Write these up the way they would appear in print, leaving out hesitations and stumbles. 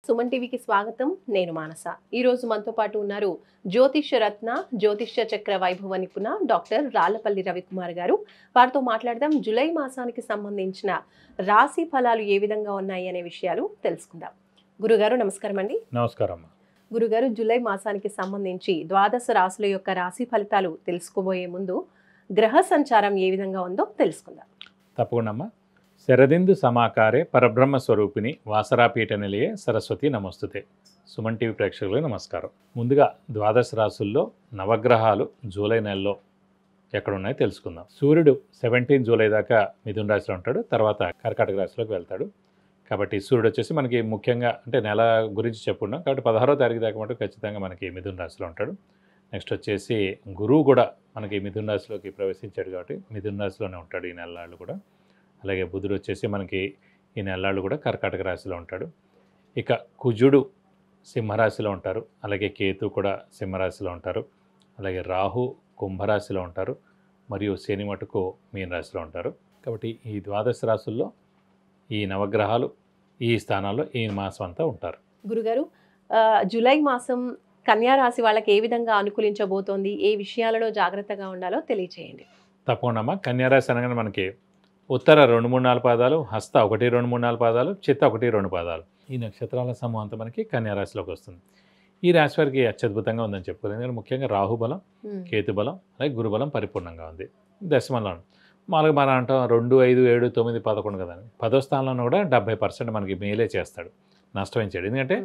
సుమన్ టీవీకి స్వాగతం. నేను మానస. ఈ రోజు మనతో పాటు ఉన్నారు జ్యోతిష్య రత్న, జ్యోతిష్య చక్ర వైభవ నిపుణ డాక్టర్ రాళ్లపల్లి రవికుమార్ గారు. వారితో మాట్లాడదాం. జూలై మాసానికి సంబంధించిన రాశి ఫలాలు ఏ విధంగా ఉన్నాయి అనే విషయాలు తెలుసుకుందాం. గురుగారు నమస్కారం అండి. నమస్కారం. గురుగారు, జూలై మాసానికి సంబంధించి ద్వాదశ రాశుల యొక్క రాశి ఫలితాలు తెలుసుకోబోయే ముందు గ్రహ సంచారం ఏ విధంగా ఉందో తెలుసుకుందాం. తప్పకుండా. శరదిందు సమాకారే పరబ్రహ్మ స్వరూపిణి వాసరాపీఠ నిలయే సరస్వతి నమస్తుతే. సుమన్ టీవీ ప్రేక్షకులకు నమస్కారం. ముందుగా ద్వాదశ రాశుల్లో నవగ్రహాలు జూలై నెలలో ఎక్కడ ఉన్నాయో తెలుసుకుందాం. సూర్యుడు 17 జూలై దాకా మిథున రాశిలో ఉంటాడు, తర్వాత కర్కాటక రాశిలోకి వెళ్తాడు. కాబట్టి సూర్యుడు వచ్చేసి మనకి ముఖ్యంగా అంటే నెల గురించి చెప్పుకున్నాం కాబట్టి 16వ తారీఖు దాకా మటు ఖచ్చితంగా మనకి మిథున రాశిలో ఉంటాడు. నెక్స్ట్ వచ్చేసి గురువు కూడా మనకి మిథున రాశిలోకి ప్రవేశించాడు కాబట్టి మిథున రాశిలోనే ఉంటాడు ఈ నెలలు కూడా. అలాగే బుధుడు వచ్చేసి మనకి ఈ నెలలు కూడా కర్కాటక రాశిలో ఉంటాడు. ఇక కుజుడు సింహరాశిలో ఉంటారు, అలాగే కేతు కూడా సింహరాశిలో ఉంటారు, అలాగే రాహు కుంభరాశిలో ఉంటారు, మరియు శని మటుకు మీన రాశిలో ఉంటారు. కాబట్టి ఈ ద్వాదశ రాశుల్లో ఈ నవగ్రహాలు ఈ స్థానాల్లో ఈ మాసం అంతా ఉంటారు. గురుగారు, జూలై మాసం కన్యా రాశి వాళ్ళకి ఏ విధంగా అనుకూలించబోతోంది, ఏ విషయాలలో జాగ్రత్తగా ఉండాలో తెలియచేయండి. తప్పకుండా. కన్యారాశి అనగానే మనకి ఉత్తర 2, 3, 4 పాదాలు, హస్త 1, 2, 3, 4 పాదాలు, చిత్త 1, 2 పాదాలు, ఈ నక్షత్రాల సమూహం అంతా మనకి కన్యారాశిలోకి వస్తుంది. ఈ రాశి వారికి అత్యద్భుతంగా ఉందని చెప్పుకోవాలి. ఎందుకంటే ముఖ్యంగా రాహుబలం, కేతుబలం, అలాగే గురుబలం పరిపూర్ణంగా ఉంది. దశమంలో మామూలుగా మనం అంటాం 2, 5, 7, 9, 11 కదండి. 10వ స్థానంలో కూడా 70% మనకి మేలే చేస్తాడు, నష్టమించాడు. ఎందుకంటే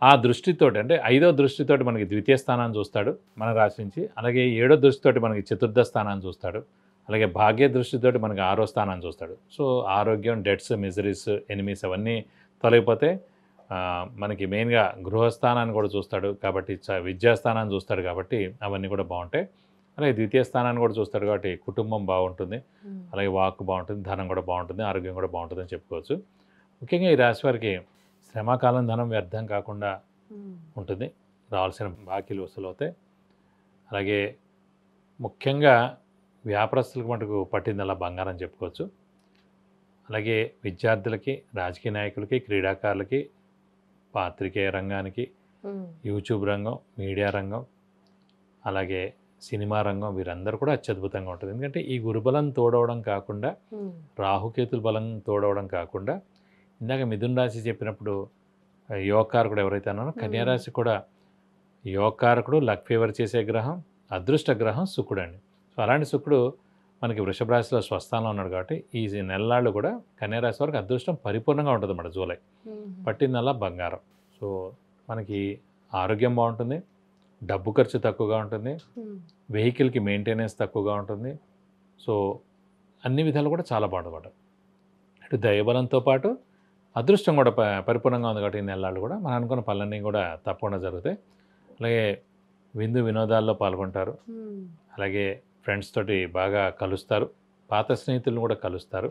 ఆ దృష్టితోటి అంటే 5వ దృష్టితోటి మనకి ద్వితీయ స్థానాన్ని చూస్తాడు మన రాశి నుంచి, అలాగే 7వ దృష్టితోటి మనకి చతుర్థ స్థానాన్ని చూస్తాడు, అలాగే భాగ్య దృష్టితోటి మనకి 6వ స్థానాన్ని చూస్తాడు. సో ఆరోగ్యం, డెట్స్, మిజరీస్, ఎనిమీస్ అవన్నీ తొలగిపోతే మనకి మెయిన్గా గృహస్థానాన్ని కూడా చూస్తాడు కాబట్టి విద్యాస్థానాన్ని చూస్తాడు కాబట్టి అవన్నీ కూడా బాగుంటాయి. అలాగే ద్వితీయ స్థానాన్ని కూడా చూస్తాడు కాబట్టి కుటుంబం బాగుంటుంది, అలాగే వాక్ బాగుంటుంది, ధనం కూడా బాగుంటుంది, ఆరోగ్యం కూడా బాగుంటుంది అని చెప్పుకోవచ్చు. ముఖ్యంగా ఈ రాశి వారికి శ్రమకాలం ధనం వ్యర్థం కాకుండా ఉంటుంది, రావాల్సిన బాకీలు వసూలు అవుతాయి. అలాగే ముఖ్యంగా వ్యాపారస్తులకు మటుకు పట్టిందల్లా బంగారం చెప్పుకోవచ్చు. అలాగే విద్యార్థులకి, రాజకీయ నాయకులకి, క్రీడాకారులకి, పాత్రికేయ రంగానికి, యూట్యూబ్ రంగం, మీడియా రంగం, అలాగే సినిమా రంగం వీరందరూ కూడా అత్యద్భుతంగా ఉంటుంది. ఎందుకంటే ఈ గురుబలం తోడవడం కాకుండా, రాహుకేతుల బలం తోడవడం కాకుండా, ఇందాక మిథున రాశి చెప్పినప్పుడు యోగకారకుడు ఎవరైతే అన్నారో కన్యారాశి కూడా యోగకారకుడు, లక్ ఫేవర్ చేసే గ్రహం, అదృష్ట గ్రహం శుక్రుడు అండి. సో అలాంటి శుక్రుడు మనకి వృషభ రాశిలో స్వస్థానంలో ఉన్నాడు కాబట్టి ఈ నెలలు కూడా కన్యారాశి వారికి అదృష్టం పరిపూర్ణంగా ఉంటుంది అన్నమాట. జూలై పట్టిందల్లా బంగారం. సో మనకి ఆరోగ్యం బాగుంటుంది, డబ్బు ఖర్చు తక్కువగా ఉంటుంది, వెహికల్కి మెయింటెనెన్స్ తక్కువగా ఉంటుంది. సో అన్ని విధాలు కూడా చాలా బాగుంటుంది. ఇటు దైవబలంతో పాటు అదృష్టం కూడా పరిపూర్ణంగా ఉంది కాబట్టి ఈ నెలలు కూడా మనం అనుకున్న పనులన్నీ కూడా తప్పకుండా జరుగుతాయి. అలాగే విందు వినోదాల్లో పాల్గొంటారు, అలాగే ఫ్రెండ్స్ తోటి బాగా కలుస్తారు, పాత స్నేహితులను కూడా కలుస్తారు.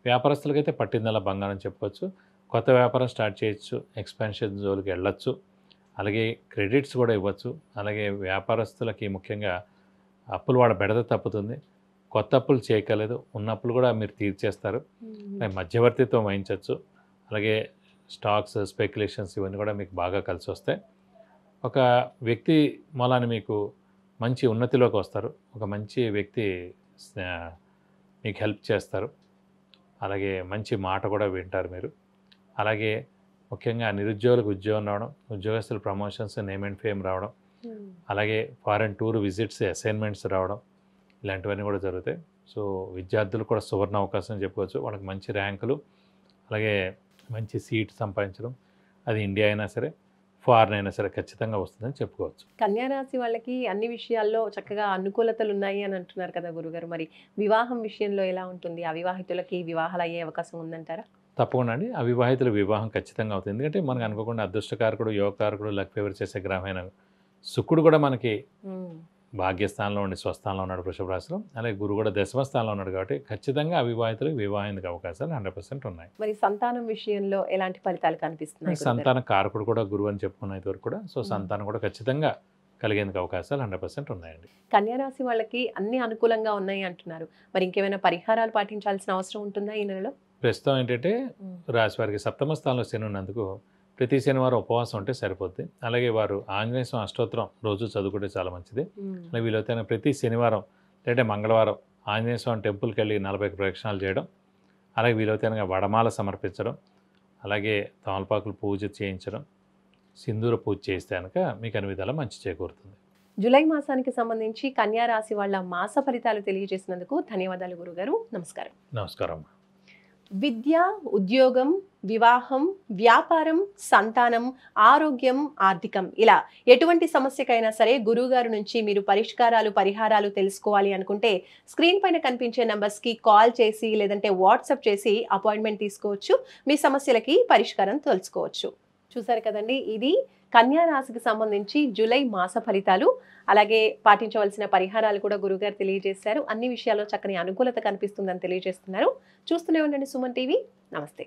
వ్యాపారస్తులకైతే పట్టిందల్లా బంగారం చెప్పుకోవచ్చు. కొత్త వ్యాపారం స్టార్ట్ చేయొచ్చు, ఎక్స్పాన్షన్ జోలికి వెళ్ళొచ్చు, అలాగే క్రెడిట్స్ కూడా ఇవ్వచ్చు. అలాగే వ్యాపారస్తులకి ముఖ్యంగా అప్పులు వాడ బెడద తప్పుతుంది, కొత్త అప్పులు చేయగలదు, ఉన్న అప్పులు కూడా మీరు తీర్చేస్తారు, మధ్యవర్తిత్వం వహించవచ్చు. అలాగే స్టాక్స్, స్పెక్యులేషన్స్ ఇవన్నీ కూడా మీకు బాగా కలిసి వస్తాయి. ఒక వ్యక్తి మూలాన్ని మీకు మంచి ఉన్నతిలోకి వస్తారు, ఒక మంచి వ్యక్తి మీకు హెల్ప్ చేస్తారు, అలాగే మంచి మాట కూడా వింటారు మీరు. అలాగే ముఖ్యంగా నిరుద్యోగులకు ఉద్యోగం రావడం, ఉద్యోగస్తుల ప్రమోషన్స్, నేమ్ అండ్ ఫేమ్ రావడం, అలాగే ఫారెన్ టూర్ విజిట్స్, అసైన్మెంట్స్ రావడం, ఇలాంటివన్నీ కూడా జరుగుతాయి. సో విద్యార్థులు కూడా సువర్ణ అవకాశం చెప్పుకోవచ్చు. వాళ్ళకి మంచి ర్యాంకులు, అలాగే మంచి సీట్ సంపాదించడం, అది ఇండియా అయినా సరే ఫారెన్ అయినా సరే ఖచ్చితంగా వస్తుందని చెప్పుకోవచ్చు. కన్యారాశి వాళ్ళకి అన్ని విషయాల్లో చక్కగా అనుకూలతలు ఉన్నాయి అని అంటున్నారు కదా గురుగారు. మరి వివాహం విషయంలో ఎలా ఉంటుంది? అవివాహితులకి వివాహాలు అయ్యే అవకాశం ఉందంటారా? తప్పకుండా అండి. అవివాహితుల వివాహం ఖచ్చితంగా అవుతుంది. ఎందుకంటే మనకు అనుకోకుండా అదృష్టకారకుడు, యోగకారకుడు, లక్ ఫేవర్ చేసే గ్రహమైన శుక్రుడు కూడా మనకి భాగ్యస్థానంలో ఉండి స్వస్థానంలో ఉన్నాడు వృషభ రాశిలో, అలాగే గురువు కూడా దశమ స్థానంలో ఉన్నాడు కాబట్టి ఖచ్చితంగా అవివాహితులకు వివాహానికి అవకాశాలు 100% ఉన్నాయి. మరి సంతానం విషయంలో ఎలాంటి ఫలితాలు కనిపిస్తున్నాయి? సంతాన కారకుడు కూడా గురువు అని చెప్పుకున్న వరకు కూడా, సో సంతానం కూడా ఖచ్చితంగా కలిగేందుకు అవకాశాలు 100% ఉన్నాయండి. కన్యారాశి వాళ్ళకి అన్ని అనుకూలంగా ఉన్నాయి అంటున్నారు. మరి ఇంకేమైనా పరిహారాలు పాటించాల్సిన అవసరం ఉంటుందా ఈ నెలలో? ప్రస్తుతం ఏంటంటే రాశి వారికి సప్తమ స్థానంలో శని ఉన్నందుకు ప్రతి శనివారం ఉపవాసం ఉంటే సరిపోద్ది. అలాగే వారు ఆంజనేయ స్వామి అష్టోత్తరం రోజు చదువుకుంటే చాలా మంచిది. అలాగే వీలైతే ప్రతి శనివారం లేదా మంగళవారం ఆంజనేయ స్వామి టెంపుల్కి వెళ్ళి 40 ప్రదక్షిణాలు చేయడం, అలాగే వీలైతే వడమాల సమర్పించడం, అలాగే తమలపాకులు పూజ చేయించడం, సింధూర పూజ చేస్తే కనుక మీకు అన్ని విధాలా మంచి చేకూరుతుంది. జూలై మాసానికి సంబంధించి కన్యా రాశి వాళ్ళ మాస ఫలితాలు తెలియజేసినందుకు ధన్యవాదాలు గురుగారు. నమస్కారం. నమస్కారం. విద్య, ఉద్యోగం, వివాహం, వ్యాపారం, సంతానం, ఆరోగ్యం, ఆర్థికం ఇలా ఎటువంటి సమస్యకైనా సరే గురువుగారు నుంచి మీరు పరిహారాలు తెలుసుకోవాలి అనుకుంటే స్క్రీన్ పైన కనిపించే నంబర్స్కి కాల్ చేసి లేదంటే వాట్సాప్ చేసి అపాయింట్మెంట్ తీసుకోవచ్చు. మీ సమస్యలకి పరిష్కారం తెలుసుకోవచ్చు. చూసారు కదండి, ఇది కన్యా రాశికి సంబంధించి జూలై మాస ఫలితాలు, అలాగే పాటించవలసిన పరిహారాలు కూడా గురుగారు తెలియజేశారు. అన్ని విషయాల్లో చక్కని అనుకూలత కనిపిస్తుందని తెలియజేస్తున్నారు. చూస్తూనే ఉండండి సుమన్ టీవీ. నమస్తే.